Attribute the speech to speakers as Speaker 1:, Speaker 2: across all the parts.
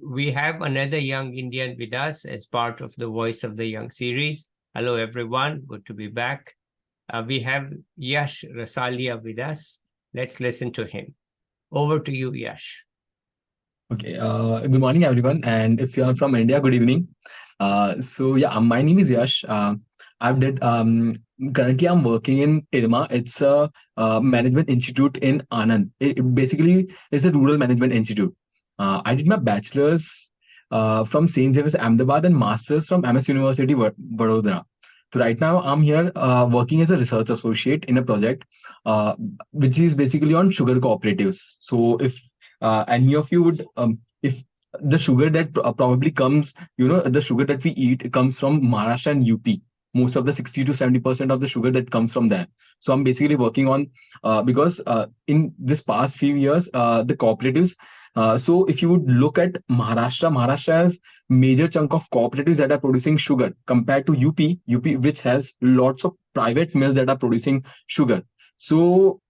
Speaker 1: we have another young Indian with us as part of the Voice of the Young series. Hello, everyone. Good to be back. We have Yash Rasaliya with us. Let's listen to him. Over to you, Yash.
Speaker 2: Okay, good morning, everyone. And if you are from India, good evening. My name is Yash. I've did currently I'm working in IRMA. It's a management institute in Anand. It basically is a rural management institute. I did my bachelor's from St. Xavier's Ahmedabad and master's from MS University Vadodara. So right now I'm here working as a research associate in a project uh, which is basically on sugar cooperatives. So if any of you would if the sugar that probably comes, the sugar that we eat comes from Maharashtra and UP. Most of the 60 to 70% of the sugar that comes from there. So I'm basically working on because in this past few years the cooperatives, so if you would look at Maharashtra has major chunk of cooperatives that are producing sugar compared to UP which has lots of private mills that are producing sugar. So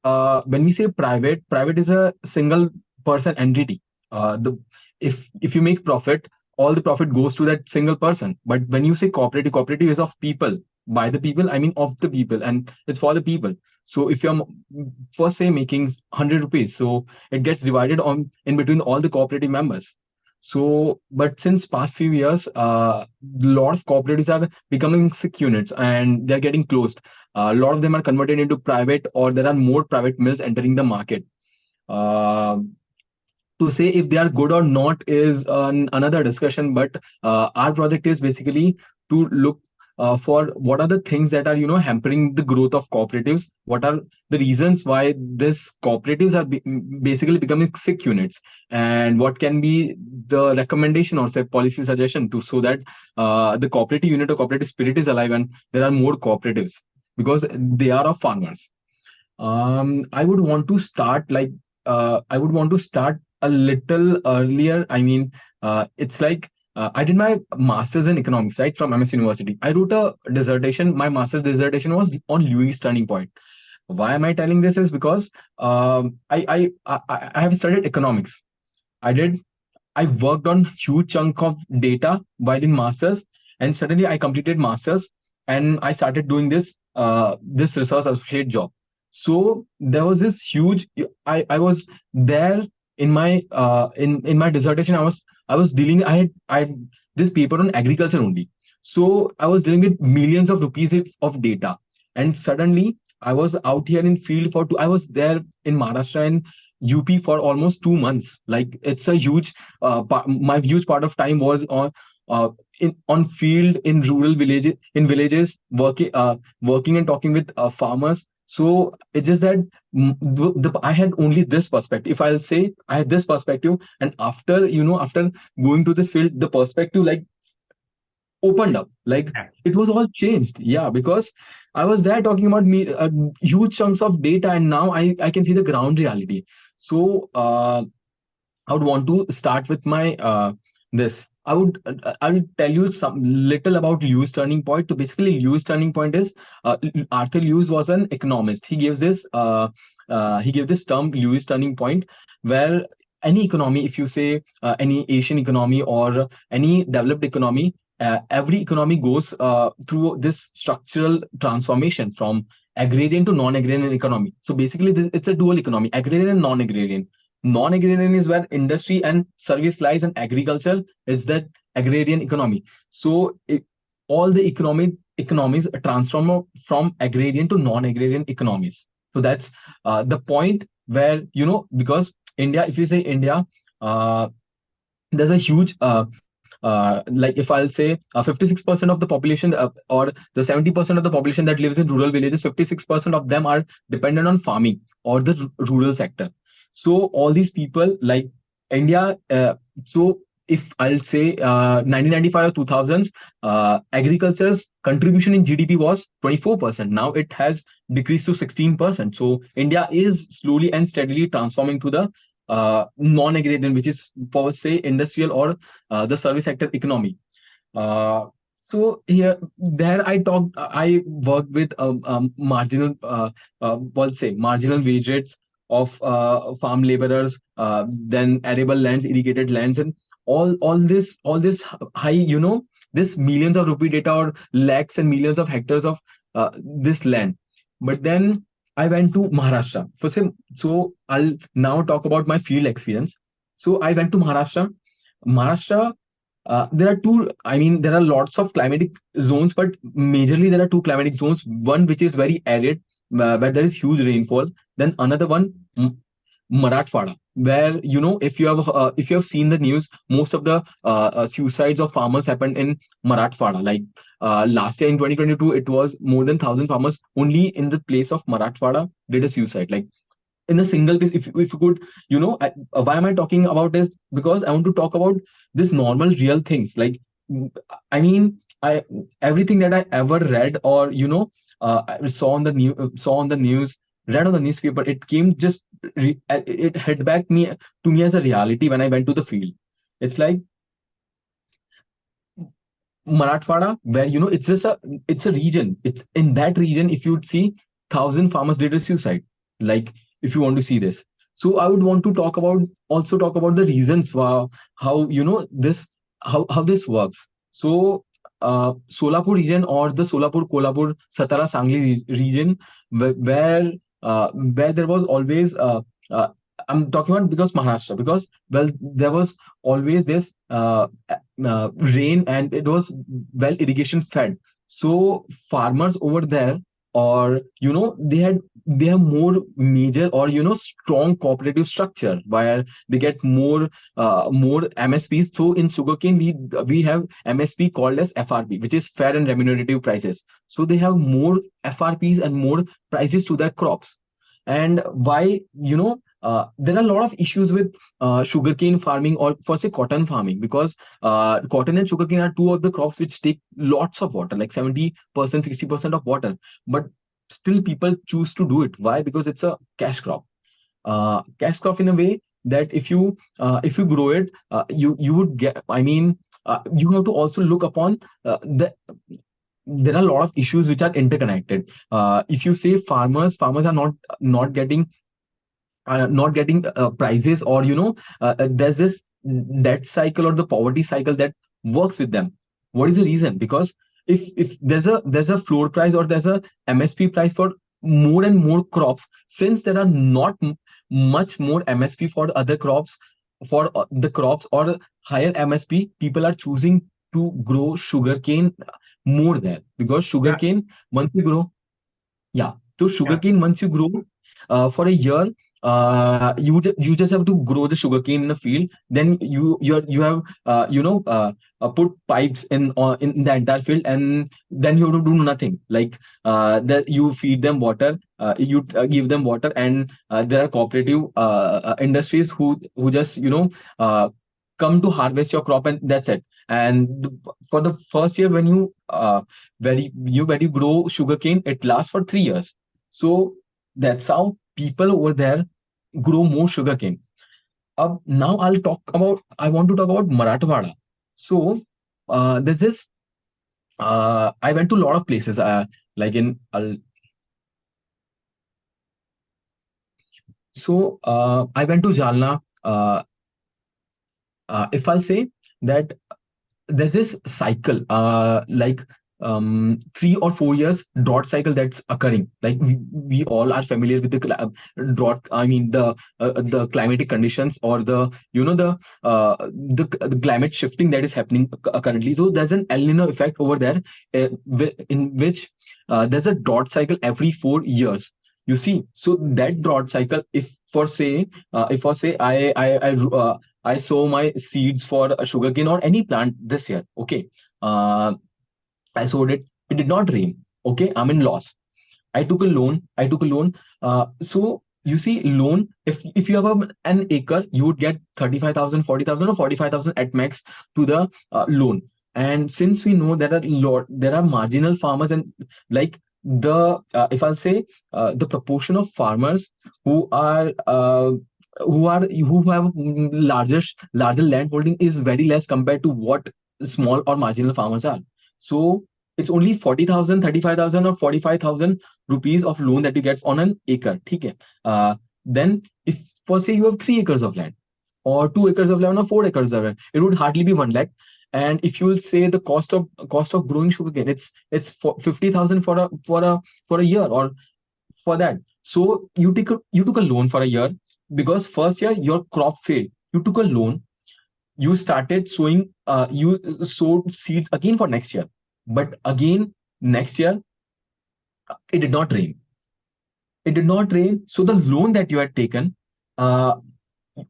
Speaker 2: when we say private is a single person entity. The if you make profit, all the profit goes to that single person. But when you say cooperative is of people, by the people, I mean of the people, and it's for the people. So if you're first say making 100 rupees, so it gets divided on in between all the cooperative members. So, but since past few years, a lot of cooperatives are becoming sick units and they're getting closed. A lot of them are converted into private, or there are more private mills entering the market. Uh, to say if they are good or not is another discussion, but our project is basically to look for what are the things that are hampering the growth of cooperatives, what are the reasons why this cooperatives are basically becoming sick units, and what can be the recommendation or say policy suggestion to so that the cooperative unit or cooperative spirit is alive and there are more cooperatives because they are of farmers. I would want to start I would want to start a little earlier. I mean, it's like I did my master's in economics, right, from MS University. I wrote a dissertation. My master's dissertation was on Lewis turning point. Why am I telling this? Is because I have studied economics. I did. I worked on huge chunk of data while in masters, and suddenly I completed masters, and I started doing this research associate job. So there was this huge. I was there in my dissertation. I was dealing. I had this paper on agriculture only. So I was dealing with millions of rupees of data, and suddenly I was out here in field for two. I was there in Maharashtra and UP for almost 2 months. Like it's a huge my huge part of time was in on field in rural villages working and talking with farmers. So it's just that I had only this perspective. If I'll say I had this perspective, and after going to this field, the perspective like opened up, like
Speaker 1: Yeah.
Speaker 2: it was all changed. Yeah, because I was there talking about me huge chunks of data, and now I can see the ground reality. So I would want to start with my this. I will tell you some little about Lewis turning point. So basically, Lewis turning point is Arthur Lewis was an economist. He gave this term Lewis turning point, where any economy, if you say any Asian economy or any developed economy, every economy goes through this structural transformation from agrarian to non-agrarian economy. So basically, it's a dual economy, agrarian and non-agrarian. Non-agrarian is where industry and service lies, and agriculture is that agrarian economy. So all the economies transform from agrarian to non-agrarian economies. So that's the point where because India, if you say India, uh, there's a huge like if I'll say 56% of the population or the 70% of the population that lives in rural villages, 56% of them are dependent on farming or the rural sector. So all these people like India, so if I'll say 1995 or 2000s, agriculture's contribution in GDP was 24%. Now it has decreased to 16%. So India is slowly and steadily transforming to the non-agrarian, which is for say industrial or the service sector economy. Uh, so here, there I worked with marginal, well, say marginal wage rates of farm laborers, then arable lands, irrigated lands, and all this high, this millions of rupee data or lakhs and millions of hectares of this land. But then I went to Maharashtra for some. So I'll now talk about my field experience. So I went to Maharashtra. There are two, I mean, there are lots of climatic zones, but majorly there are two climatic zones. One which is very arid, where there is huge rainfall. Then another one, Marathwada, where, if you have seen the news, most of the suicides of farmers happened in Marathwada. Like last year in 2022, it was more than 1,000 farmers only in the place of Marathwada did a suicide. Like in a single case, if you could, why am I talking about this? Because I want to talk about this normal real things. Like, I mean, I everything that I ever read or I saw on the news, read on the newspaper, it came just it hit back me to me as a reality when I went to the field. It's like Marathwada, where it's a region. It's in that region. If you'd see, 1,000 farmers did a suicide. Like, if you want to see this, so I would want to talk about the reasons why, how this, how this works. So Solapur region, or the Solapur, Kolhapur, Satara, Sangli region, where there was always I'm talking about because Maharashtra, because, well, there was always this rain, and it was well irrigation fed. So farmers over there, or they have more major, or strong cooperative structure, where they get more MSPs. So in sugarcane, we have MSP called as FRP, which is fair and remunerative prices. So they have more FRPs and more prices to their crops. And why, there are a lot of issues with sugarcane farming, or for say cotton farming, because cotton and sugarcane are two of the crops which take lots of water, like 70%, 60% of water. But still people choose to do it. Why? Because it's a cash crop. Cash crop in a way that if you grow it, you would get, I mean, you have to also look upon there are a lot of issues which are interconnected. If you say farmers are not getting prizes, or there's this debt cycle or the poverty cycle that works with them. What is the reason? Because if there's a floor price, or there's a MSP price for more and more crops, since there are not much more MSP for the other crops, for the crops or higher MSP, people are choosing to grow sugarcane more there, because
Speaker 1: Yeah,
Speaker 2: sugarcane, once you grow, yeah. So
Speaker 1: yeah,
Speaker 2: sugarcane, once you grow for a year, you just have to grow the sugarcane in the field. Then you have put pipes in the entire field, and then you have to do nothing. Like that, you feed them water, you give them water, and there are cooperative industries who just come to harvest your crop, and that's it. And for the first year, when you grow sugarcane, it lasts for 3 years. So that's how people over there grow more sugarcane. Now I want to talk about Marathwada. So there's this. I went to a lot of places. Like in so I went to Jalna. If I'll say that there's this cycle, like 3 or 4 years drought cycle that's occurring. Like we all are familiar with the drought, I mean the climatic conditions, or the climate shifting that is happening currently. So there's an El Nino effect over there, in which there's a drought cycle every 4 years, you see. So that drought cycle, if for say I sow my seeds for a sugarcane or any plant this year. Okay. Uh, I sowed it. It did not rain. Okay. I'm in loss. I took a loan. So you see, loan, if you have an acre, you would get 35,000, 40,000, or 45,000 at max to the loan. And since we know there are marginal farmers, and like if I'll say the proportion of farmers who are who have larger land holding is very less compared to what small or marginal farmers are. So it's only 40,000, 35,000, or 45,000 rupees of loan that you get on an acre. Okay. Then if for say you have 3 acres of land, or 2 acres of land or 4 acres of land. It would hardly be 1 lakh. And if you will say the cost of growing sugarcane, it's for 50,000 for a year or for that. So you took a loan for a year, because first year your crop failed. You took a loan, you started sowing, you sowed seeds again for next year, but again next year it did not rain. It did not rain, so the loan that you had taken, uh,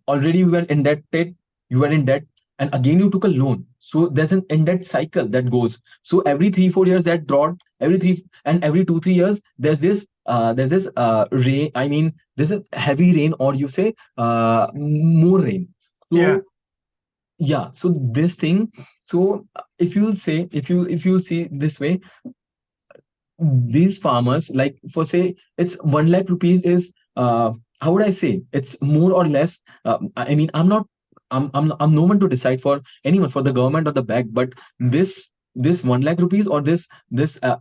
Speaker 2: already you were indebted, you were in debt, and again you took a loan. So there's an in debt cycle that goes. So every 3 4 years that drought, every 2 3 years there's this rain. I mean, there's a heavy rain, or you say more rain.
Speaker 1: Yeah.
Speaker 2: So yeah, so this thing. So if you'll see this way, these farmers, like for say it's 1 lakh rupees is, how would I say, it's more or less, I mean, I'm no one to decide for anyone, for the government or the bank, but this 1 lakh rupees, or this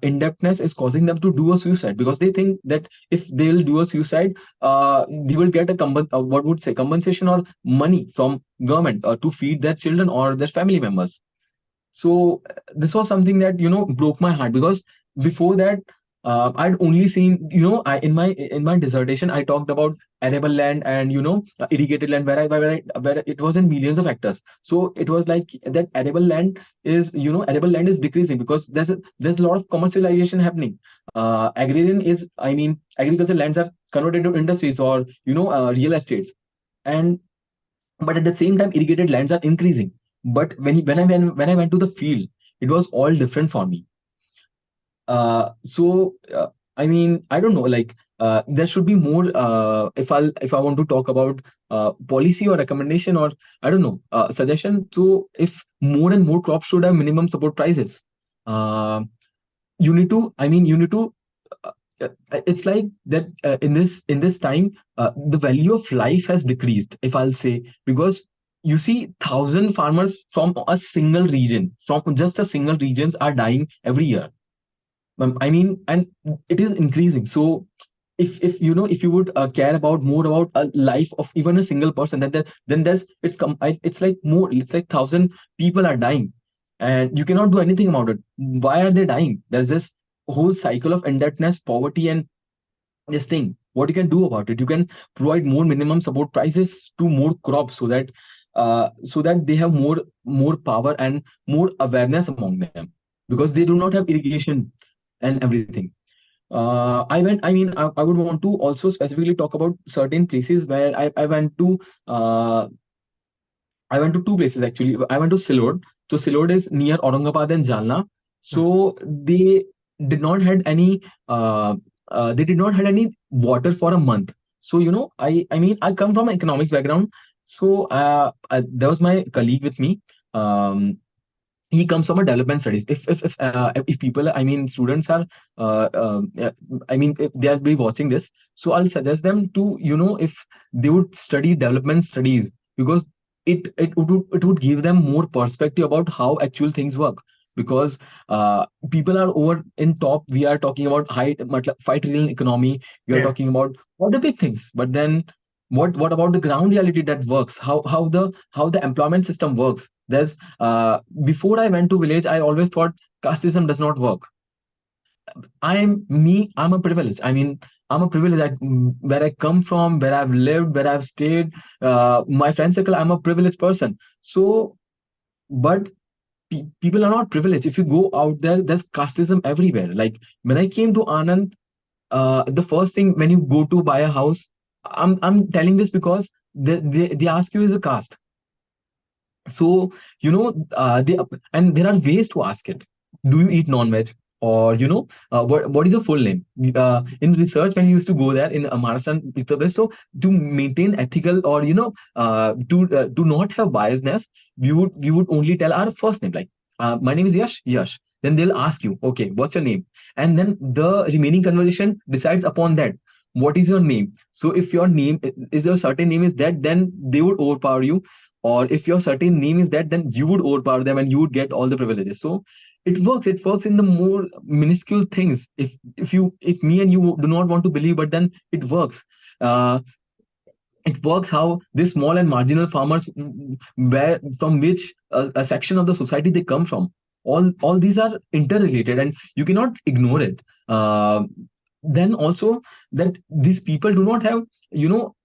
Speaker 2: indebtedness is causing them to do a suicide, because they think that if they'll do a suicide, they will get a what would say compensation or money from government, to feed their children or their family members. So this was something that broke my heart, because before that, I'd only seen, in my dissertation I talked about arable land and irrigated land, where it was in millions of hectares. So it was like that arable land is decreasing, because there's a lot of commercialization happening. Agrarian is, I mean, agriculture lands are converted to industries, or real estates. And but at the same time irrigated lands are increasing. But when I went to the field, it was all different for me. So I mean, I don't know, like, there should be more, if I want to talk about policy or recommendation, or I don't know, suggestion. So if more and more crops should have minimum support prices, uh, you need to uh, it's like that, in this time, the value of life has decreased, if I'll say, because you see, 1,000 farmers from a single region, from just a single regions, are dying every year. I mean, and it is increasing. So if you would care about more about a life of even a single person, then it's like more, it's like 1,000 people are dying, and you cannot do anything about it. Why are they dying? There's this whole cycle of indebtedness, poverty, and this thing. What you can do about it? You can provide more minimum support prices to more crops, so that they have more power and more awareness among them, because they do not have irrigation and everything. I would want to also specifically talk about certain places where I went to. I went to two places actually. I went to Silod. So Silod is near Aurangabad and Jalna. So did not had any. They did not had any water for a month. So I mean, I come from an economics background. So there was my colleague with me. He comes from a development studies. If people, I mean, students are, yeah, I mean, if they are be watching this, so I'll suggest them to, if they would study development studies, because it would give them more perspective about how actual things work. Because people are over in top, we are talking about high, 5 trillion economy, we are
Speaker 1: Yeah.
Speaker 2: talking about all the big things, but then what about the ground reality that works, how the employment system works? There's Before I went to village, I always thought casteism does not work. I'm a privilege. I mean, I'm a privilege. Where I come from, where I've lived, where I've stayed, my friend circle, I'm a privileged person. So, but people are not privileged. If you go out there, there's casteism everywhere. Like when I came to Anand, the first thing when you go to buy a house, I'm telling this because they ask you is a caste. So they, and there are ways to ask it. Do you eat non-veg? Or what is your full name? In research, when you used to go there in Maharashtra and Uttar Pradesh, so to maintain ethical, or to not have biasness, we would only tell our first name, like, my name is Yash. Then they'll ask you, okay, what's your name? And then the remaining conversation decides upon that. What is your name? So if your name is your certain name is that, then they would overpower you. Or if your certain name is that, then you would overpower them and you would get all the privileges. So it works in the more minuscule things. If me and you do not want to believe, but then it works. uh, it works how these small and marginal farmers, where from which a section of the society they come from, all these are interrelated and you cannot ignore it. Then also that these people do not have, you know,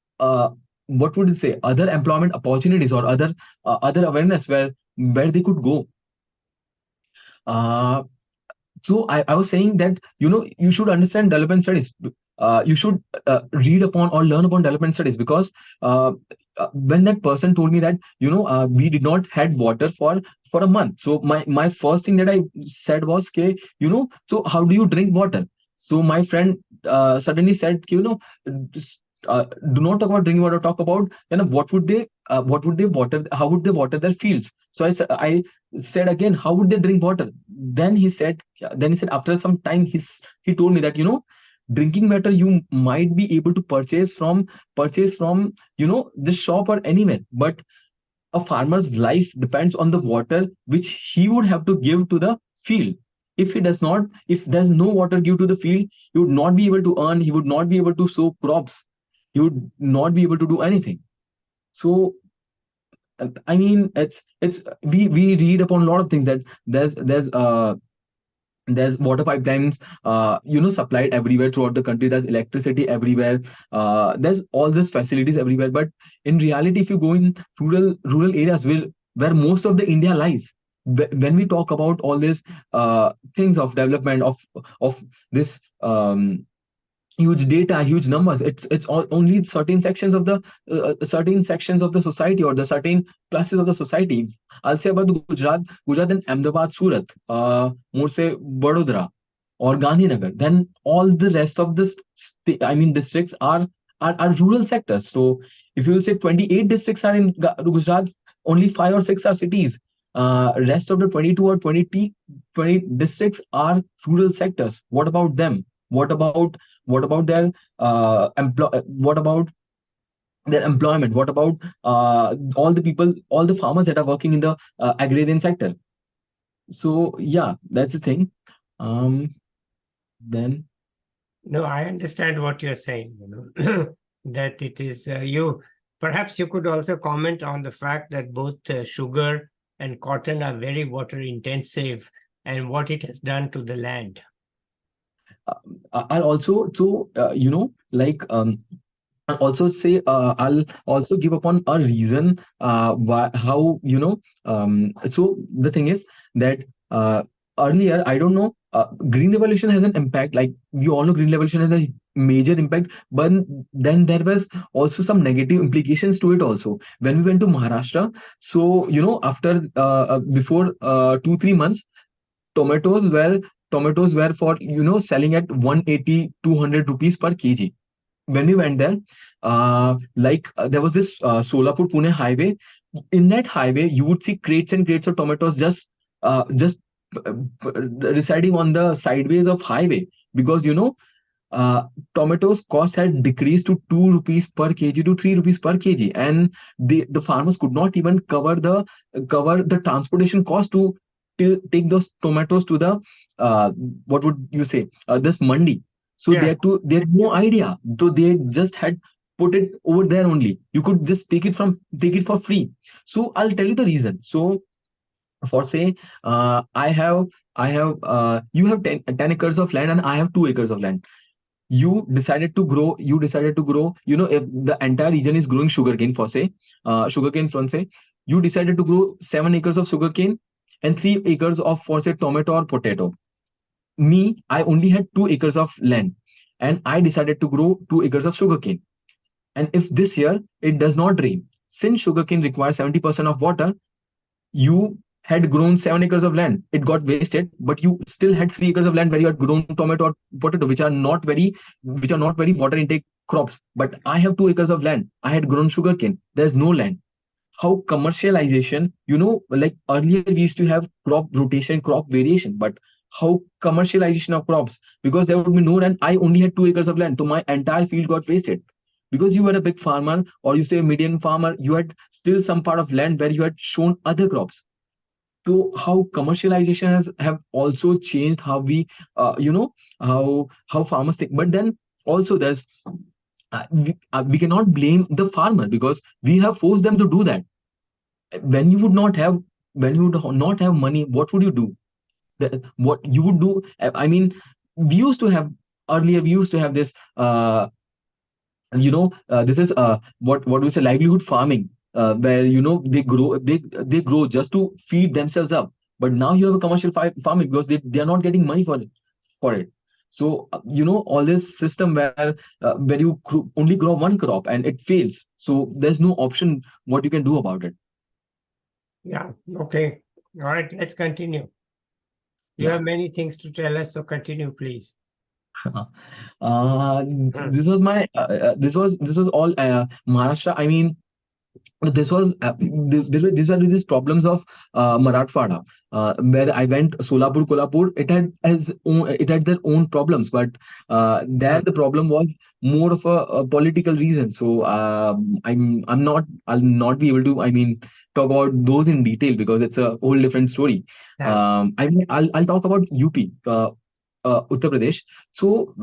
Speaker 2: what would you say, other employment opportunities or other awareness where they could go. uh, so I was saying that, you know, you should understand development studies. You should read upon or learn upon development studies, because uh, when that person told me that, you know, we did not had water for a month, so my first thing that I said was, okay, you know, so how do you drink water? So my friend suddenly said, you know, just, do not talk about drinking water, talk about, you know, what would they water, how would they water their fields. So I said again, how would they drink water? Then he said after some time, he told me that, you know, drinking water you might be able to purchase from, you know, this shop or anywhere, but a farmer's life depends on the water which he would have to give to the field. If there's no water give to the field, he would not be able to earn, he would not be able to sow crops, he would not be able to do anything. So I mean, it's we read upon a lot of things, that there's water pipelines, you know, supplied everywhere throughout the country, there's electricity everywhere, there's all these facilities everywhere, but in reality, if you go in rural areas where most of the India lies, when we talk about all these things of development of this huge data, huge numbers, it's all, only certain sections of the society or the certain classes of the society. I'll say about the Gujarat and Ahmedabad, Surat, more say Vadodara or Gandhinagar. Then all the rest of the districts are rural sectors. So if you will say 28 districts are in Gujarat, only 5 or 6 are cities. Rest of the 22 or 20 districts are rural sectors. What about them? What about their what about their employment? What about all the people, all the farmers that are working in the agrarian sector? So yeah, that's the thing. Then
Speaker 1: No, I understand what you're saying, you know, that it is you. Perhaps you could also comment on the fact that both sugar and cotton are very water intensive and what it has done to the land.
Speaker 2: I'll also, so you know, like I'll also say, I'll also give upon a reason why, how, you know, so the thing is that earlier, I don't know, green revolution has an impact, like we all know green revolution has a major impact, but then there was also some negative implications to it also when we went to Maharashtra. So, you know, after before 2 3 months, tomatoes were tomatoes were for, you know, selling at 180 200 rupees per kg. When we went there, there was this Solapur Pune highway. In that highway, you would see crates and crates of tomatoes just residing on the sideways of highway, because, you know, uh, tomatoes cost had decreased to 2 rupees per kg to 3 rupees per kg, and the farmers could not even cover the transportation cost to take those tomatoes to the what would you say, this mandi. So
Speaker 1: Yeah.
Speaker 2: they had no idea, so they just had put it over there only. You could just take it for free. So I'll tell you the reason. So for say, you have 10 acres of land and I have 2 acres of land. You decided to grow, you know, if the entire region is growing sugarcane, for say, sugarcane from say, you decided to grow 7 acres of sugarcane and 3 acres of, for say, tomato or potato. Me, I only had 2 acres of land, and I decided to grow 2 acres of sugarcane. And if this year it does not rain, since sugarcane requires 70% of water, you had grown 7 acres of land, it got wasted, but you still had 3 acres of land where you had grown tomato or potato, which are not very water intake crops. But I have 2 acres of land, I had grown sugarcane, there's no land. How commercialization, you know, like earlier we used to have crop rotation, crop variation, but how commercialization of crops, because there would be no land. I only had 2 acres of land, so my entire field got wasted. Because you were a big farmer, or you say a medium farmer, you had still some part of land where you had shown other crops. So how commercialization has have also changed how we, you know, how farmers think. But then also there's we cannot blame the farmer because we have forced them to do that. When you would not have, when you would not have money, what would you do? What you would do, I mean, we used to have, earlier we used to have this, this is what we say, livelihood farming, where they grow just to feed themselves up. But now you have a commercial farming because they are not getting money for it. So all this system where you only grow one crop and it fails, so there's no option what you can do about it.
Speaker 1: Yeah. Okay. All right. Let's continue. You
Speaker 2: Yeah.
Speaker 1: have many things to tell us, so continue, please.
Speaker 2: This was my this was all Maharashtra. I mean, this was these were these problems of Marathwada, where I went Solapur, Kolhapur. It had their own problems, but there
Speaker 1: Hmm.
Speaker 2: the problem was more of a political reason. So I'll not be able to, I mean, talk about those in detail because it's a whole different story.
Speaker 1: Yeah.
Speaker 2: I mean, I'll talk about UP. Uttar Pradesh. So,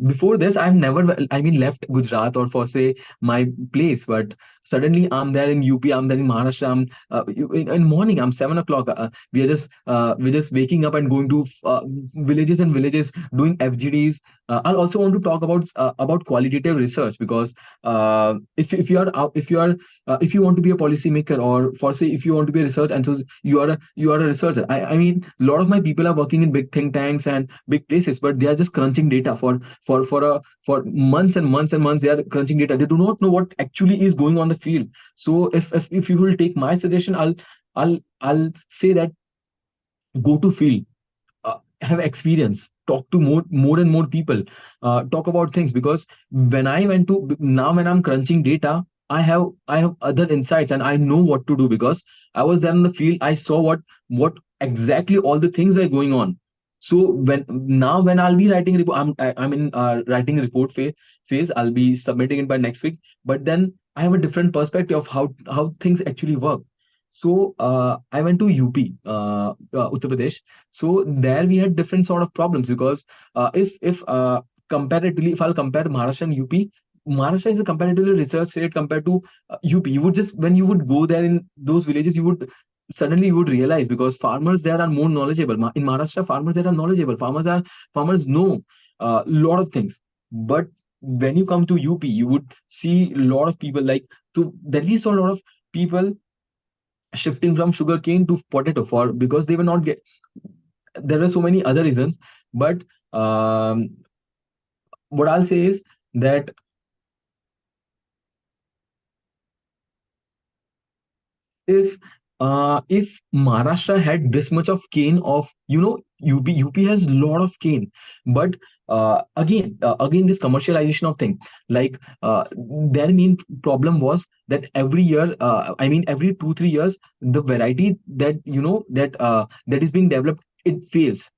Speaker 2: before this, I've never, I mean, left Gujarat or for say my place, but suddenly I'm there in UP, I'm there in Maharashtra. In morning, I'm 7 o'clock. We're just waking up and going to villages and villages doing FGDs. I'll also want to talk about qualitative research because if you are if you want to be a policymaker or for say if you want to be a research and so you are a researcher. I mean, a lot of my people are working in big think tanks and big places, but they are just crunching data for months and months and months. They are crunching data. They do not know what actually is going on the field. So if you will take my suggestion, I'll say that go to field, have experience, talk to more and more people, talk about things. Because when I went to now when I'm crunching data, I have other insights and I know what to do because I was there in the field. I saw what exactly all the things were going on. So when I'll be writing a report, I'm in writing a report phase. I'll be submitting it by next week, but then I have a different perspective of how things actually work. So I went to UP, Uttar Pradesh. So there we had different sort of problems because if comparatively, if I'll compare Maharashtra and UP, Maharashtra is a comparatively research state compared to UP. You would just when you would go there in those villages, you would realize because farmers there are more knowledgeable. In Maharashtra, farmers there are knowledgeable. Farmers know a lot of things. But when you come to UP, you would see a lot of people like to there we saw a lot of people shifting from sugarcane to potato for because they were not get there were so many other reasons. But um, what I'll say is that if Maharashtra had this much of cane of UP has a lot of cane, but again this commercialization of thing, like their main problem was that every year, I mean every 2 3 years, the variety that is being developed, it fails.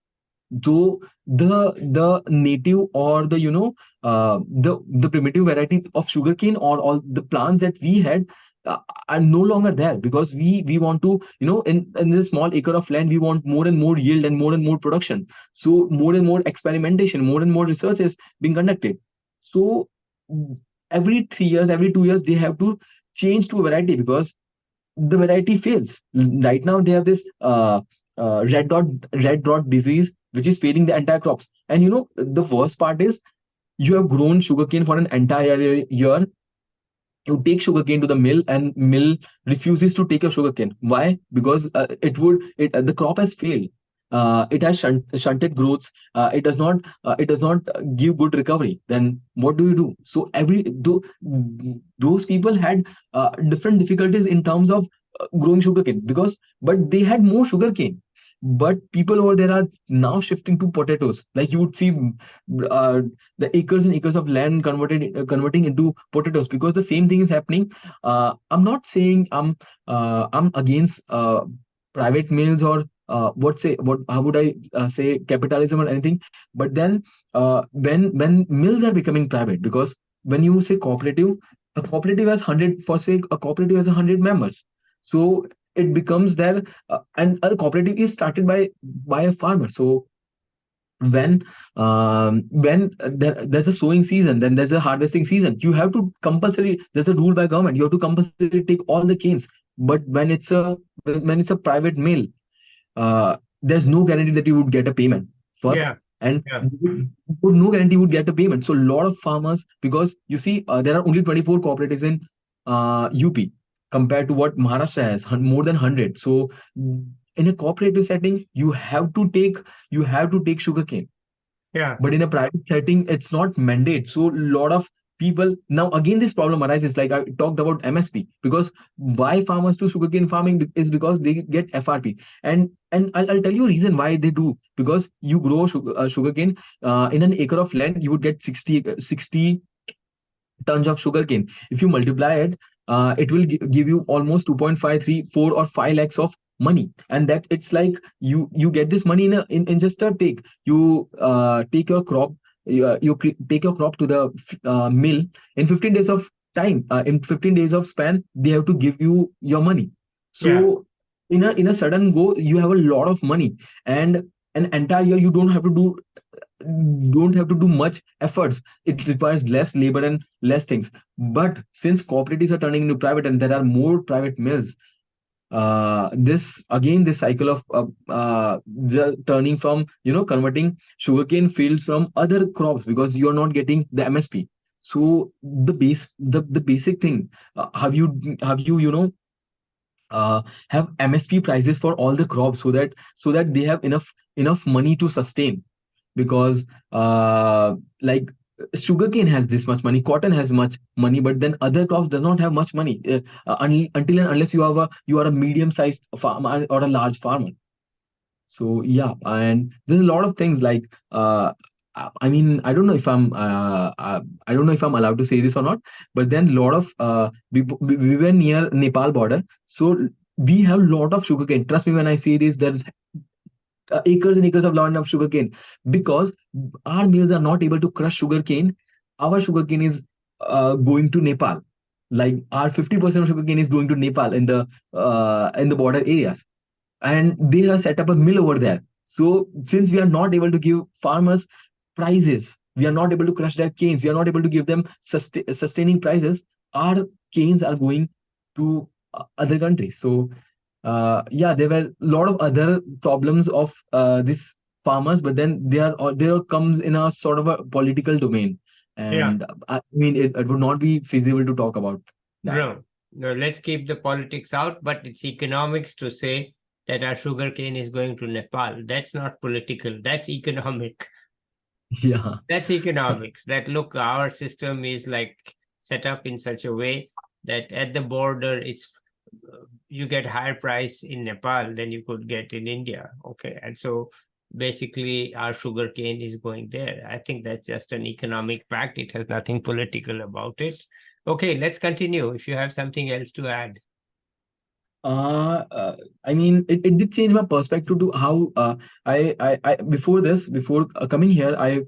Speaker 2: Though the native or the primitive variety of sugarcane or all the plants that we had uh, are no longer there because we want to in this small acre of land we want more and more yield and more production. So more and more experimentation, more and more research is being conducted. So every 3 years, every 2 years, they have to change to a variety because the variety fails. Right now, they have this red dot disease, which is failing the entire crops. And the worst part is you have grown sugarcane for an entire year. You take sugarcane to the mill, and mill refuses to take your sugarcane. Why? Because the crop has failed. It has shunted growths. It does not give good recovery. Then what do you do? So those people had different difficulties in terms of growing sugarcane but they had more sugarcane. But people over there are now shifting to potatoes. Like you would see uh, the acres and acres of land converting into potatoes because the same thing is happening. I'm not saying I'm against private mills or what how would I say capitalism or anything. But then when mills are becoming private, because when you say cooperative, a cooperative has 100, for say a cooperative has 100 members. So it becomes there, and a cooperative is started by a farmer. So There's a sowing season, then there's a harvesting season. You have to compulsory, there's a rule by government, you have to compulsory take all the canes. But when it's a private mill, there's no guarantee that you would get a payment first,
Speaker 1: Yeah.
Speaker 2: and
Speaker 1: Yeah.
Speaker 2: no guarantee you would get a payment. So a lot of farmers, because you see, there are only 24 cooperatives in UP compared to what Maharashtra has, more than 100. So in a cooperative setting, you have to take sugarcane,
Speaker 1: Yeah.
Speaker 2: but in a private setting it's not mandate. So a lot of people, now again this problem arises, like I talked about MSP, because why farmers do sugarcane farming is because they get FRP. And I'll tell you a reason why they do. Because you grow sugarcane, in an acre of land you would get 60 tons of sugarcane. If you multiply it, it will give you almost 2.534 or 5 lakhs of money. And that, it's like you get this money in just a take. You take your crop, take your crop to the mill in 15 days of time. In 15 days of span, they have to give you your money.
Speaker 1: Yeah.
Speaker 2: So in a sudden go, you have a lot of money, and an entire year you don't have to do much efforts. It requires less labor and less things. But since cooperatives are turning into private and there are more private mills, this cycle of turning from, converting sugarcane fields from other crops, because you are not getting the MSP. So the basic thing, have you have MSP prices for all the crops, so that they have enough money to sustain. Because like sugarcane has this much money, cotton has much money, but then other crops does not have much money, until and unless you are a medium sized farmer or a large farmer. So yeah, and there's a lot of things like, I mean, I don't know if I'm allowed to say this or not, but then a lot of we were near Nepal border, so we have a lot of sugarcane. Trust me when I say this, there's acres and acres of land of sugarcane, because our mills are not able to crush sugarcane. Our sugarcane is going to Nepal. Like our 50% of sugarcane is going to Nepal in the border areas, and they have set up a mill over there. So since we are not able to give farmers prices, we are not able to crush their canes, we are not able to give them sustaining prices. Our canes are going to other countries. So yeah, there were a lot of other problems of this farmers, but then there comes in a sort of a political domain,
Speaker 1: Yeah.
Speaker 2: and I mean it would not be feasible to talk about that.
Speaker 1: No, no, let's keep the politics out, but it's economics to say that our sugarcane is going to Nepal. That's not political, that's economic.
Speaker 2: Yeah.
Speaker 1: That's economics. That look, our system is like set up in such a way that at the border, it's you get higher price in Nepal than you could get in India. Okay, and so basically our sugarcane is going there. I think that's just an economic fact. It has nothing political about it. Okay, let's continue. If you have something else to add.
Speaker 2: Uh, uh, I mean, it did change my perspective to how I before coming here,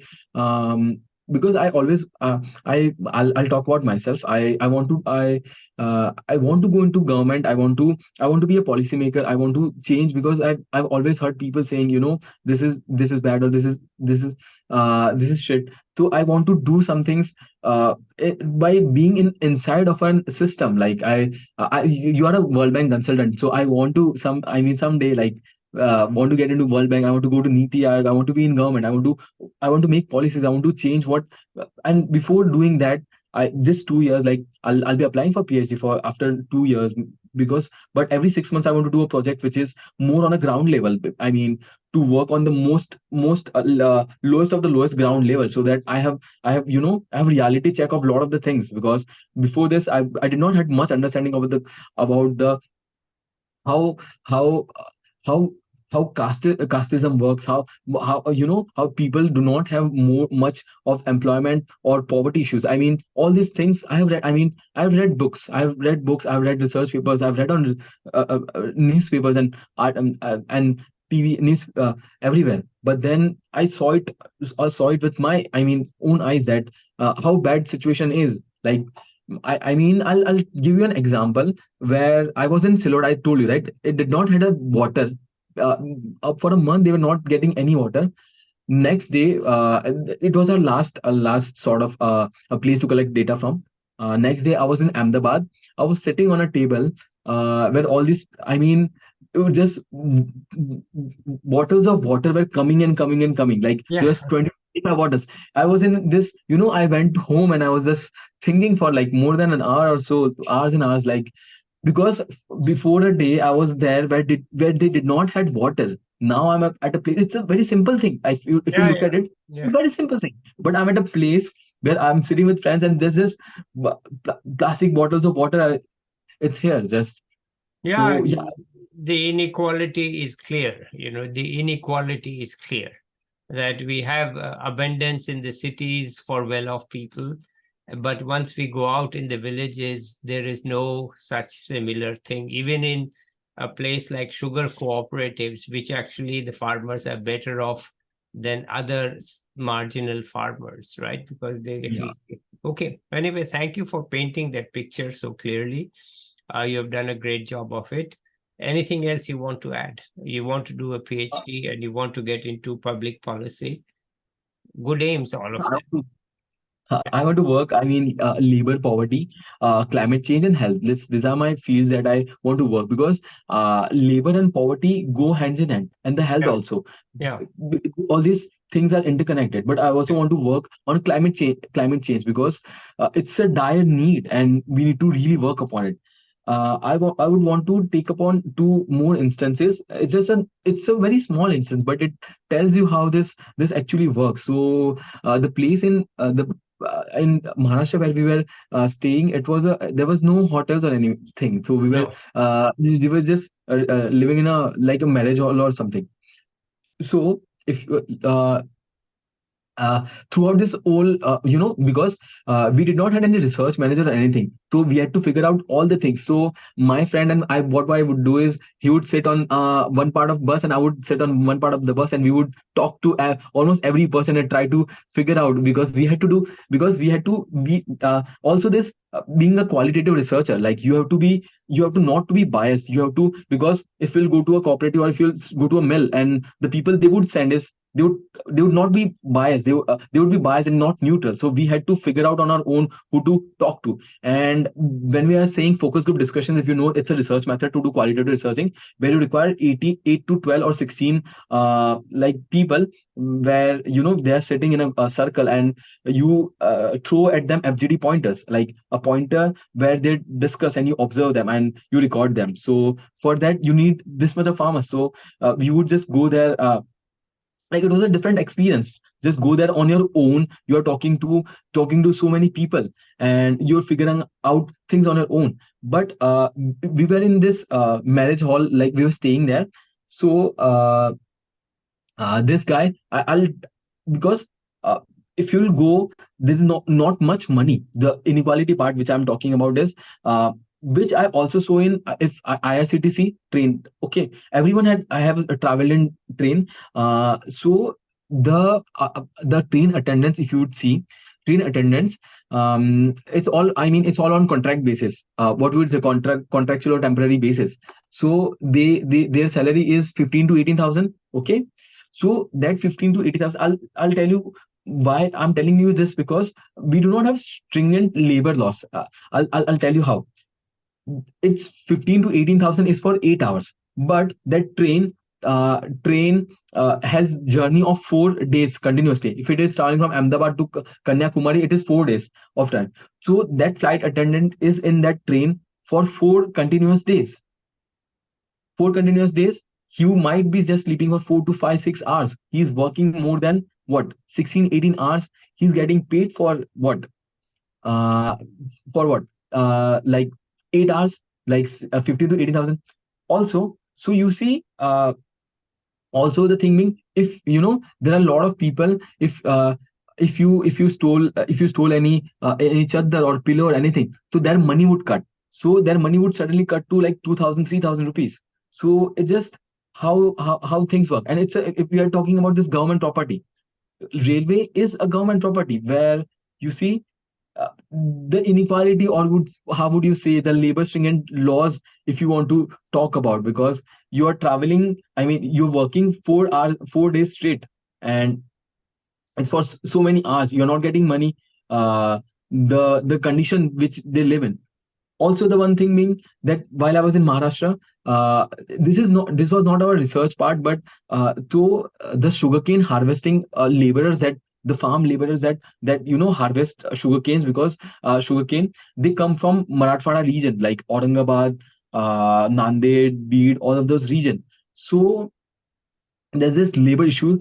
Speaker 2: because I always I'll talk about myself. I want to go into government. I want to be a policymaker. I want to change, because I've always heard people saying, this is bad, or this is shit. So I want to do some things by being inside of an system. Like you are a World Bank consultant, so I want to someday, like want to get into World Bank. I want to go to Niti Aayog. I want to be in government. I want to make policies. I want to change what. And before doing that, I just 2 years, like I'll be applying for PhD for after 2 years, because but every 6 months I want to do a project which is more on a ground level. I mean, to work on the most lowest of the lowest ground level, so that I have reality check of a lot of the things. Because before this, I did not had much understanding about the how how how casteism works, how how people do not have much of employment or poverty issues. I mean, all these things I have read. I mean, I've read research papers, I've read on newspapers and art, and TV news, everywhere. But then I saw it with my, I mean, own eyes, that how bad situation is. Like, I mean, I'll give you an example where I was in Silod. I told you, right? It did not had a water. Uh, for a month, they were not getting any water. next day, it was our last sort of a place to collect data from. Next day, I was in Ahmedabad. I was sitting on a table where all these, I mean, it was just bottles of water were coming and coming and coming. Like there
Speaker 1: Yeah,
Speaker 2: was 25 bottles. I was in this, I went home and I was just thinking for like more than an hour or so, hours and hours, like because before a day I was there where they did not had water. Now I'm at a place. It's a very simple thing. If you
Speaker 1: yeah,
Speaker 2: look
Speaker 1: yeah,
Speaker 2: at it, it's
Speaker 1: yeah.
Speaker 2: a very simple thing. But I'm at a place where I'm sitting with friends and there's this plastic bottles of water. It's here just.
Speaker 1: Yeah,
Speaker 2: So yeah,
Speaker 1: the inequality is clear. The inequality is clear that we have abundance in the cities for well-off people, but once we go out in the villages, there is no such similar thing. Even in a place like sugar cooperatives, which actually the farmers are better off than other marginal farmers, right? Because they at
Speaker 2: yeah.
Speaker 1: least okay. Anyway, thank you for painting that picture so clearly. You have done a great job of it. Anything else you want to add? You want to do a PhD and you want to get into public policy. Good aims, all of them.
Speaker 2: I want to work. I mean, labor, poverty, climate change, and health. These are my fields that I want to work because labor and poverty go hands in hand, and the health
Speaker 1: Yeah,
Speaker 2: also.
Speaker 1: yeah,
Speaker 2: All these things are interconnected. But I also want to work on climate change. Climate change because it's a dire need, and we need to really work upon it. I would want to take upon two more instances. It's a very small instance, but it tells you how this actually works. So the place in Maharashtra where we were staying, there was no hotels or anything. So
Speaker 1: no,
Speaker 2: we were just living in a like a marriage hall or something. So if throughout this whole because we did not have any research manager or anything, so we had to figure out all the things. So my friend and I, what I would do is he would sit on one part of bus and I would sit on one part of the bus, and we would talk to almost every person and try to figure out, because we had to be also this being a qualitative researcher, like you have to not to be biased. You have to, because if you'll go to a cooperative or if you'll go to a mill, and the people they would send is they would not be biased. They would be biased and not neutral. So we had to figure out on our own who to talk to. And when we are saying focus group discussions, if you know, it's a research method to do qualitative researching where you require 8 to 12 or 16 like people, where they are sitting in a circle, and you throw at them FGD pointers, like a pointer where they discuss, and you observe them and you record them. So for that you need this much of farmers. So we would just go there, like it was a different experience. Just go there on your own. You are talking to so many people, and you're figuring out things on your own. But we were in this marriage hall, like we were staying there. So this guy, I'll because uh, if you'll go, there's not much money. The inequality part which I'm talking about is which I also saw in if IRCTC train. Okay, everyone had I have traveled in train. So the train attendance, if you would see train attendance, it's all, I mean, it's all on contract basis. What would say, contractual or temporary basis. So their salary is 15 to 18,000. Okay, so that 15 to 80,000, I'll tell you why I'm telling you this, because we do not have stringent labor laws. I'll tell you how. It's 15 to 18,000 is for 8 hours, but that train has journey of 4 days continuously. If it is starting from Ahmedabad to Kanyakumari, it is 4 days of time. So that flight attendant is in that train for 4 continuous days. 4 continuous days, you might be just sleeping for 4 to 5, 6 hours. He's working more than what, 16, 18 hours. He's getting paid for what? Uh, for what? Like 8 hours, like 15 to 18,000. Also, so you see, also the thing being, if there are a lot of people, if you stole any chadar or pillow or anything, so their money would cut. So their money would suddenly cut to like 2,000, 3,000 rupees. So it's just how things work. And if we are talking about this government property, railway is a government property where you see the inequality, or how would you say, the labor stringent laws, if you want to talk about, because you are traveling, I mean, you're working 4 hours, 4 days straight, and it's for so many hours. You're not getting money. uh, the condition which they live in. Also, the one thing being that while I was in Maharashtra, this was not our research part, but the sugarcane harvesting laborers, that the farm laborers that harvest sugarcanes, because sugarcane, they come from Marathwada region, like Aurangabad, Nanded, Beed, all of those region. So there's this labor issue,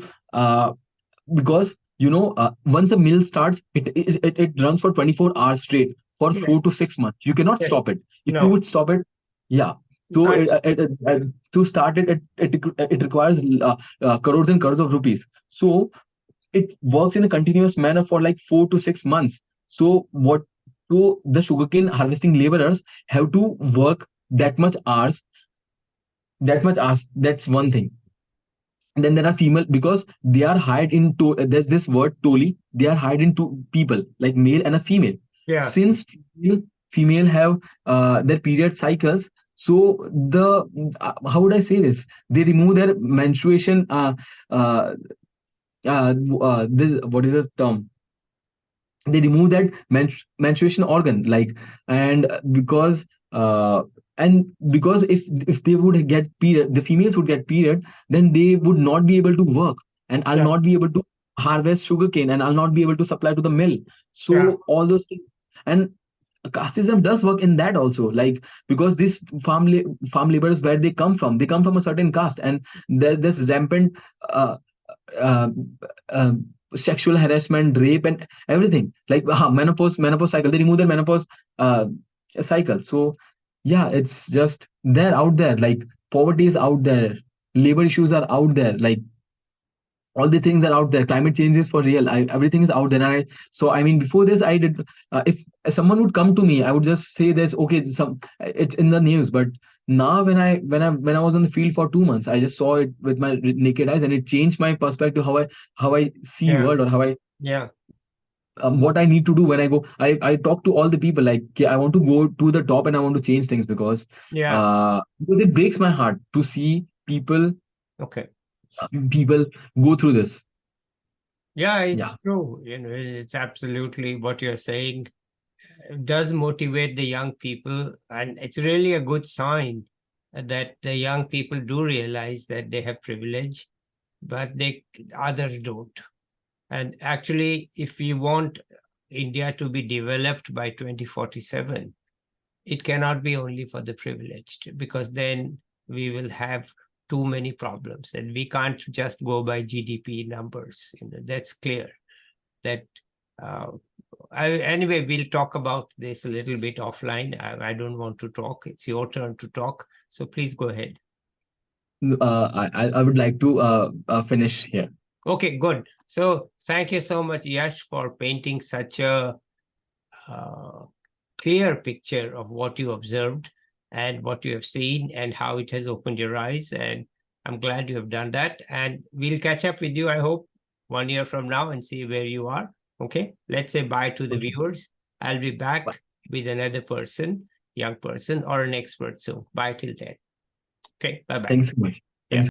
Speaker 2: because once a mill starts, it runs for 24 hours straight for four
Speaker 1: Yes.
Speaker 2: to 6 months. You cannot
Speaker 1: Yes.
Speaker 2: stop it. If you
Speaker 1: No,
Speaker 2: would stop it, yeah.
Speaker 1: you
Speaker 2: So
Speaker 1: can't.
Speaker 2: to start it requires crores and crores of rupees. So it works in a continuous manner for like 4 to 6 months. So what? So the sugarcane harvesting laborers have to work that much hours. That's one thing. And then there are female, because they are hired into, there's this word toli, they are hired into people like male and a female.
Speaker 1: Yeah.
Speaker 2: Since female have their period cycles, so how would I say this, they remove their menstruation, uh, this, what is the term, they remove that menstruation organ, like. And uh, because if they would get period, the females would get period, then they would not be able to work, and I'll
Speaker 1: Yeah.
Speaker 2: not be able to harvest sugarcane, and I'll not be able to supply to the mill.
Speaker 1: Yeah.
Speaker 2: So all those things. And casteism does work in that also, like, because this farm laborers, where they come from a certain caste, and there's rampant uh, uh, uh, sexual harassment, rape, and everything. Like menopause cycle. They remove their menopause uh, cycle. So yeah, it's just they're out there. Like, poverty is out there, labor issues are out there. Like, all the things are out there. Climate change is for real. Everything is out there. So I mean, before this, I did. If someone would come to me, I would just say this. Okay, it's in the news. But now, when I was on the field for 2 months, I just saw it with my naked eyes, and it changed my perspective, how I see
Speaker 1: Yeah.
Speaker 2: world, or how I
Speaker 1: Yeah.
Speaker 2: what I need to do when I go. I talk to all the people, like, yeah, I want to go to the top, and I want to change things,
Speaker 1: Yeah.
Speaker 2: because it breaks my heart to see
Speaker 1: Okay.
Speaker 2: people go through this.
Speaker 1: Yeah,
Speaker 2: Yeah.
Speaker 1: it's true. It's absolutely what you're saying. Does motivate the young people, and it's really a good sign that the young people do realize that they have privilege, but others don't. And actually, if we want India to be developed by 2047, it cannot be only for the privileged, because then we will have too many problems, and we can't just go by GDP numbers. That's clear. That anyway, we'll talk about this a little bit offline. I don't want to talk. It's your turn to talk. So please go ahead.
Speaker 2: I would like to finish here.
Speaker 1: Okay, good. So thank you so much, Yash, for painting such a uh, clear picture of what you observed and what you have seen and how it has opened your eyes. And I'm glad you have done that. And we'll catch up with you, I hope, 1 year from now and see where you are. Okay. Let's say bye to the
Speaker 2: Okay.
Speaker 1: viewers. I'll be
Speaker 2: Bye.
Speaker 1: back with another person, young person, or an expert soon. Bye till then. Okay. Bye bye.
Speaker 2: Thanks so much.